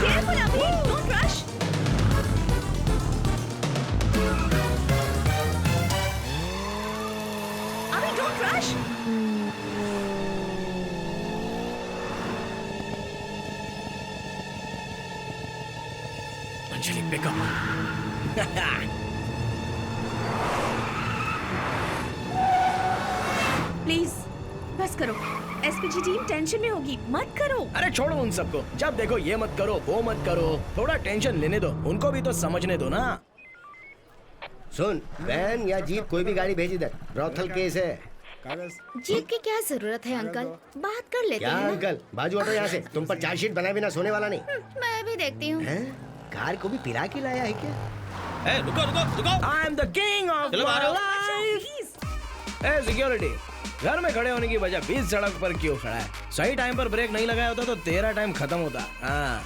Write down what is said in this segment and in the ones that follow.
Careful, Abhi. Don't rush. Abhi, don't rush. Anjali pick up. Please बस करो। SPG team tension में होगी, मत करो। अरे छोड़ो उन सबको, जब देखो ये मत करो वो मत करो, थोड़ा टेंशन लेने दो, उनको भी तो समझने दो ना। सुन, वैन या जीप कोई भी गाड़ी भेज इधर, ब्रॉथल केस है। जीप की क्या जरूरत है अंकल, बात कर लेते क्या हैं ना। अंकल, बाजू हटो यहाँ से, तुम पर चार्जशीट बनाए बिना सोने वाला नहीं। मैं भी देखती हूँ। हैं? कार को भी पिला के लाया है क्या? ए, रुको रुको रुको. I am the king of चलो बाहर आओ. लाइफ। ए सिक्योरिटी, घर में खड़े होने की वजह बीच सड़क पर क्यों खड़ा है? सही टाइम पर ब्रेक नहीं लगाया होता तो तेरा टाइम खत्म होता। हाँ,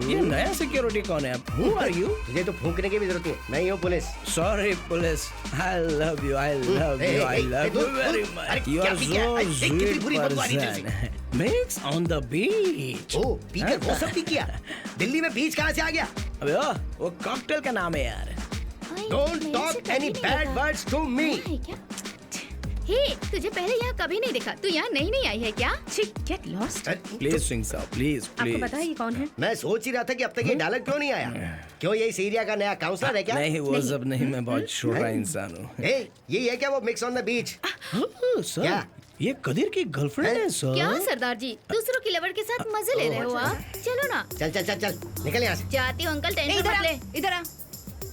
ये नया सिक्योरिटी कौन है? Who are you? तुझे तो फूंकने की भी जरूरत नहीं, मैं ही हूँ police. Sorry police, I love you, I love you, I love you very much. You are so sweet person. Mix on the beach. ओ, पीकर वो सब भी किया। दिल्ली में बीच कहाँ से आ गया? अबे वो कॉकटेल का नाम है यार। Don't talk any bad words to me. हे, तुझे पहले यहाँ कभी नहीं देखा। तू यहाँ नहीं आई है क्या? Get lost. Please sing sir, please, आपको please. पता है ये कौन है? मैं सोच ही रहा था कि अब तक ये डायलॉग क्यों नहीं आया। क्यों ये इस एरिया का नया काउंसलर है क्या? नहीं वो सब नहीं, मैं बहुत छोटा इंसान हूँ। ए, यही है क्या वो mix on the beach? Sir, क्या? ये कदीर की गर्लफ्रेंड है सर। क्या सरदार जी, दूसरों की लवर के साथ मजे ले रहे हो आप? चलो ना। चल चल चल चल, निकल यहाँ से। जाती हूँ अंकल, टेंशन इधर मत आ, ले। इधर आ।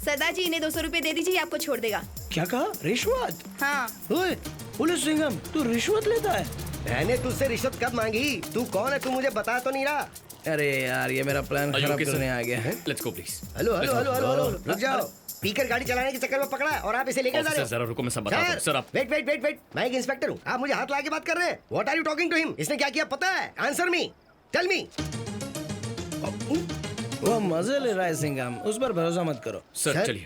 सरदार जी इन्हें 200 रुपए दे दीजिए, आपको छोड़ देगा। क्या कहा? रिश्वत? हाँ। ओए, पुलिस सिंघम, तू रिश्वत लेता है? मैंने तुझसे रिश्वत कब मांगी? तू कौन है? तू मुझे बता तो नहीं रहा। अरे यार, ये मेरा प्लान Are you खराब okay, sir? करने आ गया है। Let's go please. Hello hello hello hello hello, रुक जाओ। पीकर गाड़ी चलाने के चक्कर में पकड़ा है और आप इसे लेकर जा रहे Officer, हो। जरा रुको, मैं सब बताता हूँ. Sir, आप वेट वेट वेट वेट, मैं एक इंस्पेक्टर हूँ, आप मुझे हाथ लगा के बात कर रहे हैं। What are you talking to him? इसने क्या किया पता है? Answer me, tell me. वो मजे ले रहा है सिंघम, उस पर भरोसा मत करो। सर चलिए.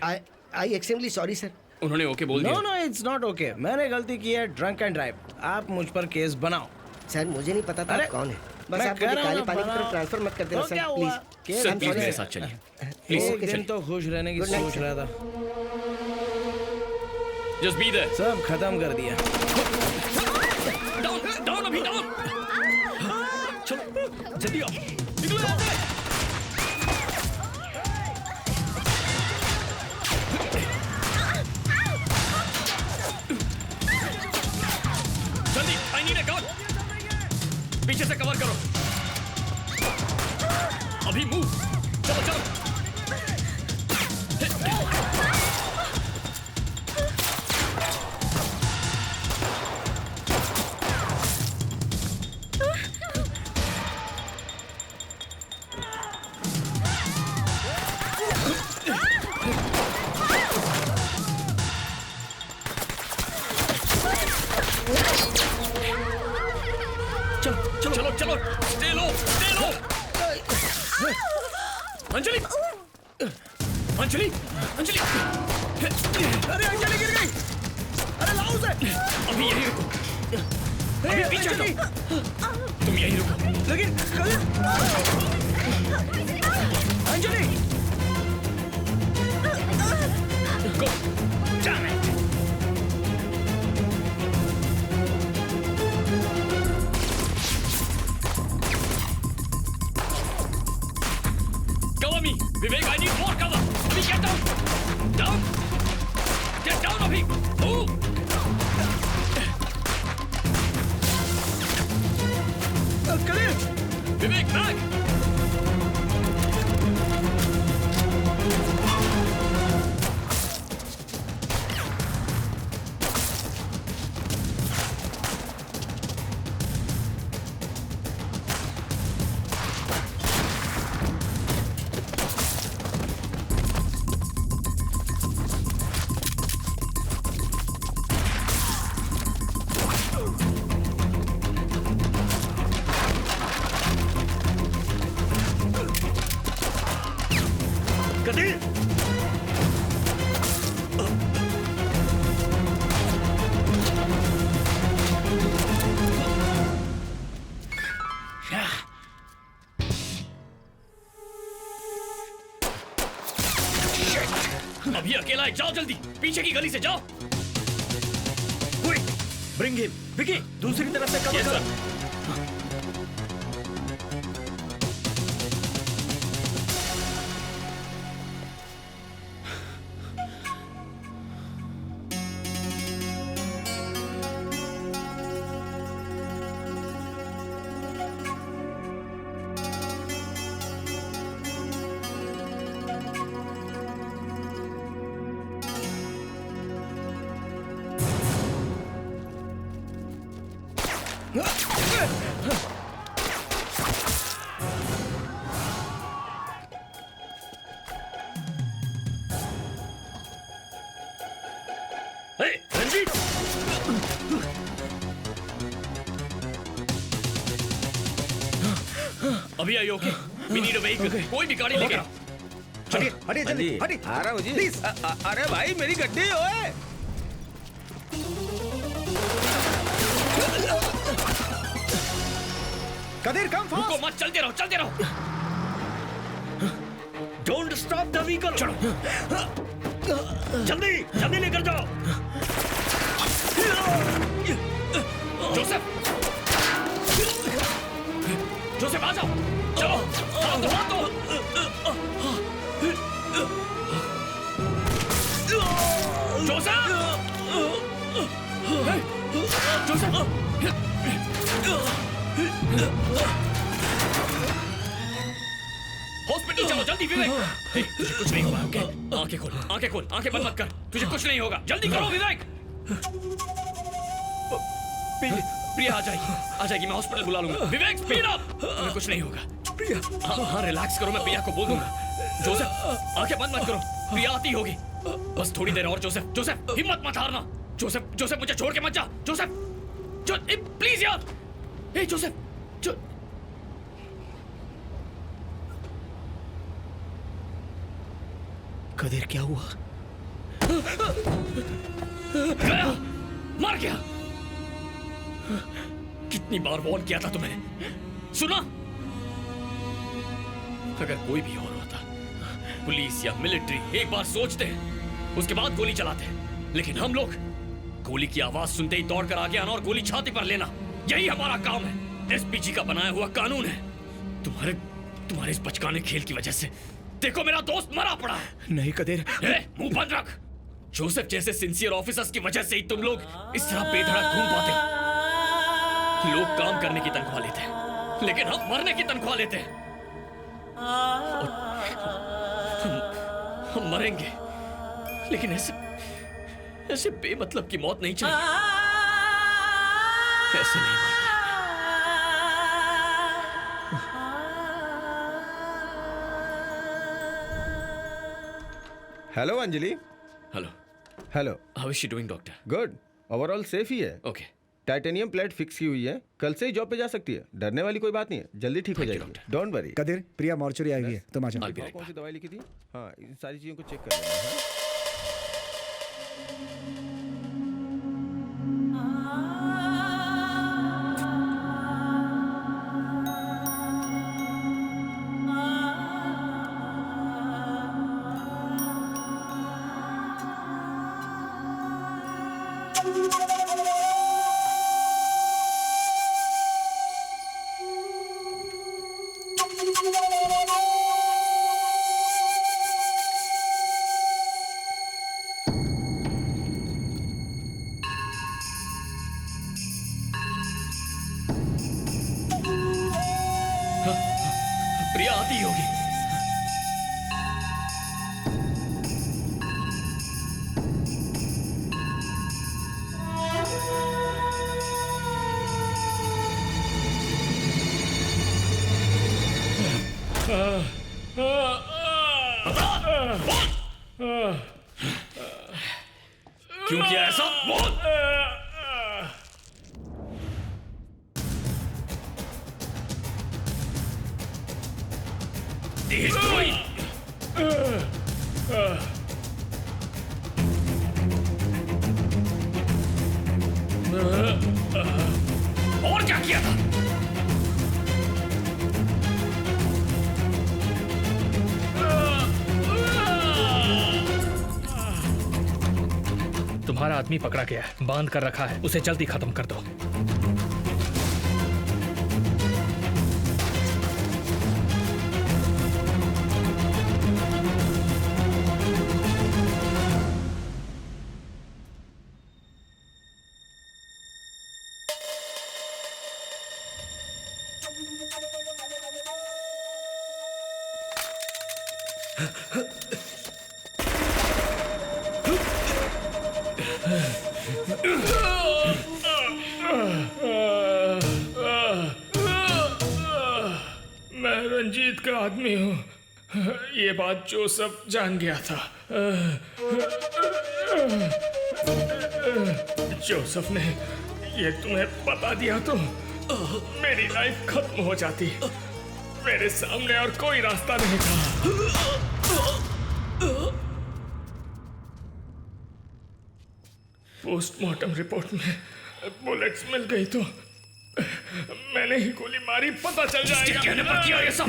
I extremely sorry sir. उन्होंने ओके बोल नो दिया. No, it's not okay. मैंने गलती की है, ड्रंक एंड ड्राइव। आप मुझ पर केस बनाओ। सर मुझे नहीं पता था अरे, आप कौन है। बस मैं आप कह मुझे रहा हूँ काले ना, पानी की तरफ बनाओ। ट्रांसफर मत कर देना तो सर क्या हुआ? प्लीज। केस सर हम प्लीज sorry। मेरे साथ चलिए. एक प्लीज दिन तो खुश रहने की Good night, सोच sir. रहा था, जस्ट बी देयर. सब खत्म कर दिया। डाउन डाउन अभी डाउन. चलो जल्दी आओ. निकलो यहाँ से. जल्दी, I need a gun. पीछे से कवर करो. अभी मूव. चलो चलो. चलो चलो चलो. Stay low, stay low. Anjali Anjali Anjali. अरे अंजलि गिर गई। अरे लाओ उसे। अभी यही रुको. अभी पीछे हटो. तुम यही रुको. लेकिन Anjali, Go. Damn it. Cover me. Vivek, I need more cover. Abhi, get down. Down. Get down, Abhi. Move. Qadeer, Vivek, back. नालायक, जाओ जल्दी, पीछे की गली से जाओ। Quick, bring him. विकी, दूसरी तरफ से कवर Yes, कर। sir. Hey, रंजीत! अभी आई okay? We need a vehicle. कोई भी गाड़ी लेके आओ। हटिए हटिए जल्दी हटिए आ रहा हूँ जी। प्लीज अरे भाई मेरी गड्डी ओए। कदीर कम रुको फास्ट मत, चलते रहो, चलते रहो। Don't stop the vehicle! चलो। जल्दी, जल्दी लेकर जाओ। जोसेफ, जोसेफ आ जाओ, चलो, हाथ दो, हाथ दो। जोसेफ, जोसेफ, हॉस्पिटल चलो जल्दी विवेक। हे, तुझे कुछ नहीं होगा, ओके? आंखें खोल, आंखें खोल, आंखें बंद मत कर, तुझे कुछ नहीं होगा, जल्दी करो विवेक। प्रिया आ जाएगी, मैं हॉस्पिटल बुला लूंगा। विवेक स्पीड अप, तुम्हें कुछ नहीं होगा। प्रिया, हाँ रिलैक्स करो, मैं प्रिया को बोल दूंगा। जोसेफ, आंखें बंद मत करो, प्रिया आती होगी, बस थोड़ी देर और। जोसेफ, जोसेफ हिम्मत मत हारना। जोसेफ, जोसेफ मुझे छोड़ के मत जा। जोसेफ, प्लीज यार। हे जोसेफ, कदीर क्या हुआ? गया, मर गया। कितनी बार वॉर्न किया था तुम्हें, सुना? अगर कोई भी और होता, पुलिस या मिलिट्री, एक बार सोचते उसके बाद गोली चलाते, लेकिन हम लोग गोली की आवाज सुनते ही दौड़ कर आगे आना और गोली छाती पर लेना, यही हमारा काम है। एसपीजी का बनाया हुआ कानून है। तुम्हारे इस बचकाने खेल की वजह से देखो मेरा दोस्त मरा पड़ा है। नहीं कदीर, मुंह बंद रख। जोसेफ जैसे सिंसियर ऑफिसर्स की वजह से ही तुम लोग इस तरह बेधड़क घूम पाते हो। लोग काम करने की तनख्वाह लेते हैं, लेकिन हम मरने की तनख्वाह लेते हैं। हम मरेंगे, लेकिन ऐसे बेमतलब की मौत नहीं चाहिए। ऐसे नहीं मरना। Hello Anjali. Hello, hello. How is she doing doctor? Good, overall safe ही है। ओके, टाइटेनियम प्लेट फिक्स की हुई है, कल से ही जॉब पे जा सकती है। डरने वाली कोई बात नहीं है, जल्दी ठीक हो Thank you, जाएगी। doctor. Don't worry. Qadir, Priya mortuary आई हुई है, तुम आ जाओ। I'll be right कौन सी back. दवाई लिखी थी? हाँ, इन सारी चीजों को चेक कर लेना है। प्रिया आती होगी। क्यों किया ऐसा? बोल। देशद्रोही। और क्या किया था? तुम्हारा आदमी पकड़ा गया है, बांध कर रखा है, उसे जल्दी खत्म कर दो। मैं रंजीत का आदमी हूँ, ये बात जोसेफ जान गया था। जोसेफ ने ये तुम्हें बता दिया तो मेरी लाइफ खत्म हो जाती। मेरे सामने और कोई रास्ता नहीं था। पोस्टमार्टम रिपोर्ट में बुलेट्स मिल गई तो मैंने ही गोली मारी, पता चल जाएगा। कहने पर किया ये सब?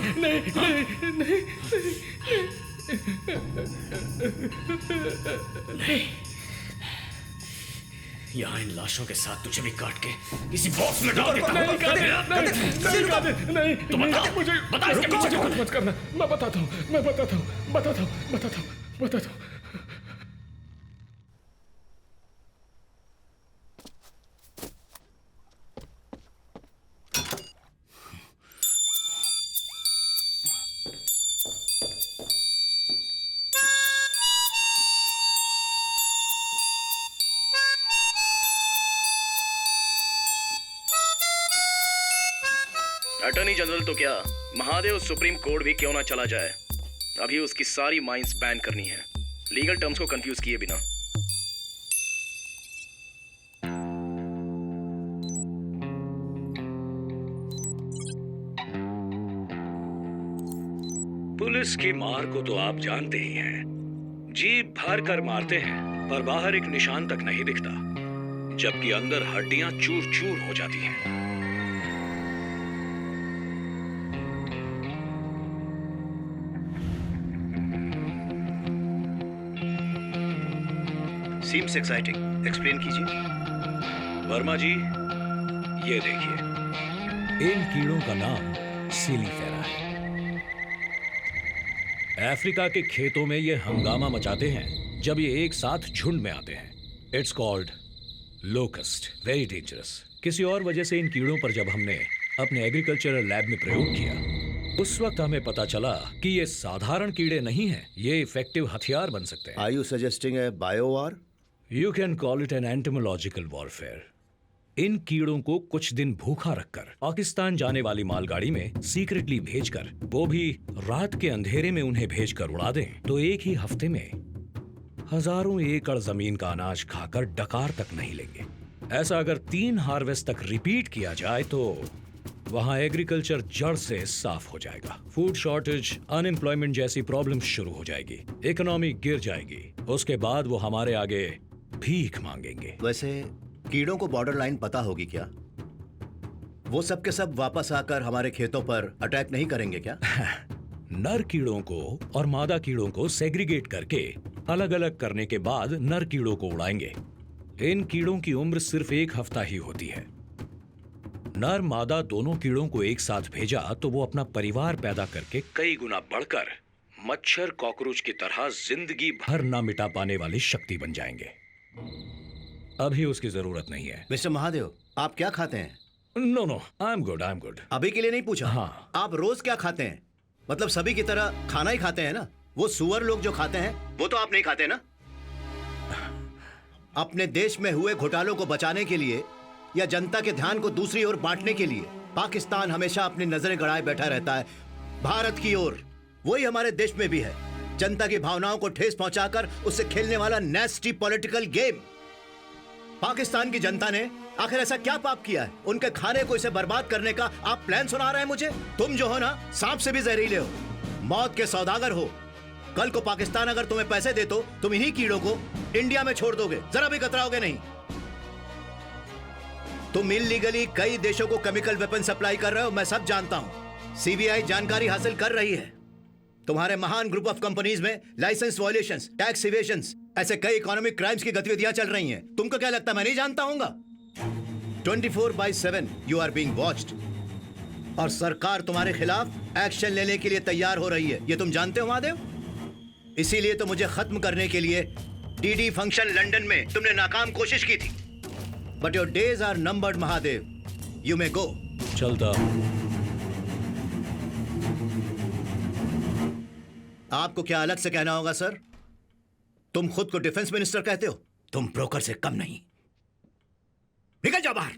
नहीं। यहाँ इन लाशों के साथ तुझे भी काट के किसी बॉक्स में डाल देता हूँ। नहीं, तो बता इसके पीछे कौन है? मत करना, मैं बताता हूँ। अटॉर्नी जनरल तो क्या, महादेव सुप्रीम कोर्ट भी क्यों ना चला जाए, अभी उसकी सारी माइंस बैन करनी है, लीगल टर्म्स को कंफ्यूज किए बिना। पुलिस की मार को तो आप जानते ही हैं, जीप भर कर मारते हैं पर बाहर एक निशान तक नहीं दिखता, जबकि अंदर हड्डियां चूर चूर हो जाती हैं। Seems exciting. Explain कीजिए। वर्मा जी, ये देखिए, इन कीड़ों का नाम सिलीफेरा है। अफ्रीका के खेतों में ये हंगामा मचाते हैं जब ये एक साथ झुंड में आते हैं। It's called locust, very dangerous. किसी और वजह से इन कीड़ों पर जब हमने अपने एग्रीकल्चरल लैब में प्रयोग किया, उस वक्त हमें पता चला कि ये साधारण कीड़े नहीं हैं, ये इफेक्टिव हथियार बन सकते हैं। Are you suggesting a bio-war? You can call it an entomological warfare. इन कीड़ों को कुछ दिन भूखा रखकर पाकिस्तान जाने वाली मालगाड़ी में सीक्रेटली भेजकर, वो भी रात के अंधेरे में उन्हें भेजकर उड़ा दें, तो एक ही हफ्ते में हजारों एकड़ जमीन का अनाज खाकर डकार तक नहीं लेंगे। ऐसा अगर 3 हार्वेस्ट तक रिपीट किया जाए तो वहां एग्रीकल्चर जड़ से साफ हो जाएगा। फूड शॉर्टेज, अनएम्प्लॉयमेंट जैसी प्रॉब्लम्स शुरू हो जाएगी, इकोनॉमी गिर जाएगी, उसके बाद वो हमारे आगे भीख मांगेंगे। वैसे कीड़ों को बॉर्डर लाइन पता होगी क्या? वो सब के सब वापस आकर हमारे खेतों पर अटैक नहीं करेंगे क्या? नर कीड़ों को और मादा कीड़ों को सेग्रीगेट करके अलग अलग करने के बाद नर कीड़ों को उड़ाएंगे। इन कीड़ों की उम्र सिर्फ 1 हफ्ता ही होती है। नर मादा दोनों कीड़ों को एक साथ भेजा तो वो अपना परिवार पैदा करके कई गुना बढ़कर मच्छर कॉकरोच की तरह जिंदगी भर ना मिटा पाने वाली शक्ति बन जाएंगे। अभी उसकी जरूरत नहीं है। मिस्टर महादेव, आप क्या खाते हैं? No, I am good. अभी के लिए नहीं पूछा। हाँ। आप रोज क्या खाते हैं? मतलब सभी की तरह खाना ही खाते हैं ना? वो सुअर लोग जो खाते हैं वो तो आप नहीं खाते ना? अपने देश में हुए घोटालों को बचाने के लिए या जनता के ध्यान को दूसरी ओर बांटने के लिए पाकिस्तान हमेशा अपनी नजरें गड़ाए बैठा रहता है भारत की ओर। वही हमारे देश में भी है, जनता की भावनाओं को ठेस पहुंचाकर उससे खेलने वाला नेस्टी पॉलिटिकल गेम। पाकिस्तान की जनता ने आखिर ऐसा क्या पाप किया है? उनके खाने को इसे बर्बाद करने का आप प्लान सुना रहे हैं मुझे? तुम जो हो ना, सांप से भी जहरीले हो, मौत के सौदागर हो। कल को पाकिस्तान अगर तुम्हें पैसे दे तो तुम इन्हीं कीड़ों को इंडिया में छोड़ दोगे, जरा भी कतराओगे नहीं। तुम इल्लीगली कई देशों को केमिकल वेपन सप्लाई कर रहे हो, मैं सब जानता हूं। सीबीआई जानकारी हासिल कर रही है। तुम्हारे महान ग्रुप ऑफ कंपनीज में लाइसेंस वायलेशंस, टैक्स इवेशंस, ऐसे कई इकोनॉमिक क्राइम्स की गतिविधियां चल रही हैं। तुमको क्या लगता है मैं नहीं जानता हूंगा? 24/7 यू आर बीइंग वॉच्ड और सरकार तुम्हारे खिलाफ एक्शन लेने के लिए तैयार हो रही है। ये तुम जानते हो महादेव? इसीलिए तो मुझे खत्म करने के लिए डीडी फंक्शन लंदन में तुमने नाकाम कोशिश की थी। But your days are numbered Mahadev, you may go. चलता आपको क्या अलग से कहना होगा सर? तुम खुद को डिफेंस मिनिस्टर कहते हो, तुम ब्रोकर से कम नहीं। निकल जाओ बाहर।